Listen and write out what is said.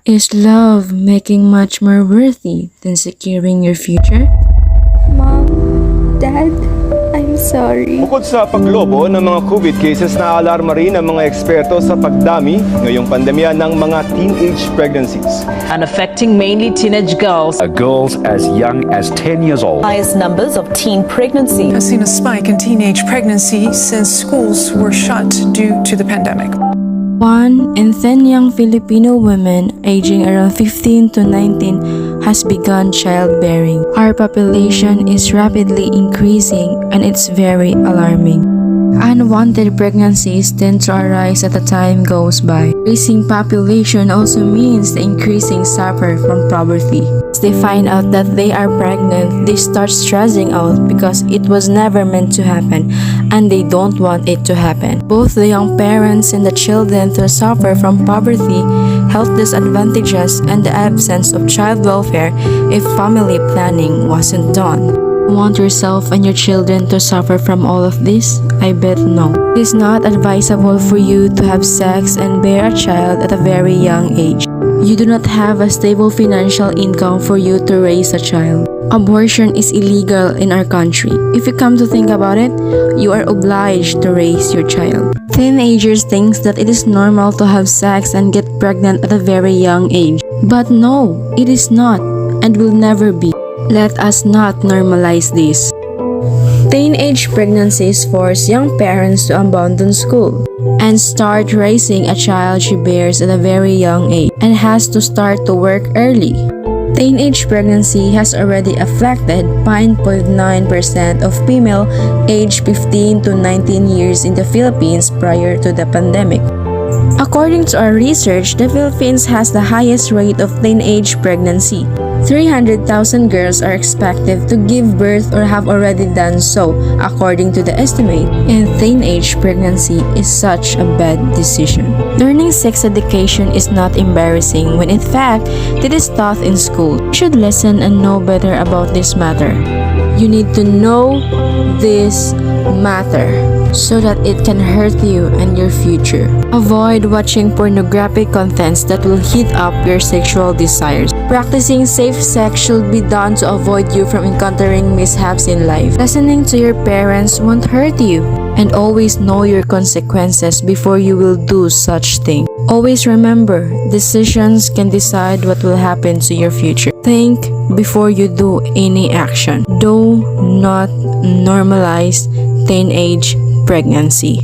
Is love making much more worthy than securing your future? Mom, Dad, I'm sorry. Bukod sa paglobo ng mga COVID cases, naaalarma rin ang mga eksperto sa pagdami ngayong pandemya ng mga teenage pregnancies. And affecting mainly teenage girls. Girls as young as 10 years old. Highest numbers of teen pregnancy. Has seen a spike in teenage pregnancy since schools were shut due to the pandemic. 1 in 10 young Filipino women aging around 15 to 19 has begun childbearing. Our population is rapidly increasing and it's very alarming. Unwanted pregnancies tend to arise as the time goes by. Increasing population also means the increasing suffer from poverty. As they find out that they are pregnant, they start stressing out because it was never meant to happen and they don't want it to happen. Both the young parents and the children to suffer from poverty, health disadvantages, and the absence of child welfare if family planning wasn't done. Want yourself and your children to suffer from all of this? I bet no. It is not advisable for you to have sex and bear a child at a very young age. You do not have a stable financial income for you to raise a child. Abortion is illegal in our country. If you come to think about it, you are obliged to raise your child. Teenagers think that it is normal to have sex and get pregnant at a very young age. But no, it is not and will never be. Let us not normalize this. Teenage pregnancies force young parents to abandon school and start raising a child she bears at a very young age and has to start to work early. Teenage pregnancy has already affected 9.9% of female aged 15 to 19 years in the Philippines prior to the pandemic. According to our research, the Philippines has the highest rate of teenage pregnancy. 300,000 girls are expected to give birth or have already done so, according to the estimate. And teenage pregnancy is such a bad decision. Learning sex education is not embarrassing when in fact it is taught in school. You should listen and know better about this matter. You need to know this matter so that it can hurt you and your future. Avoid watching pornographic contents that will heat up your sexual desires. Practicing safe sex should be done to avoid you from encountering mishaps in life. Listening to your parents won't hurt you. And always know your consequences before you will do such thing. Always remember, decisions can decide what will happen to your future. Think before you do any action. Do not normalize teenage pregnancy.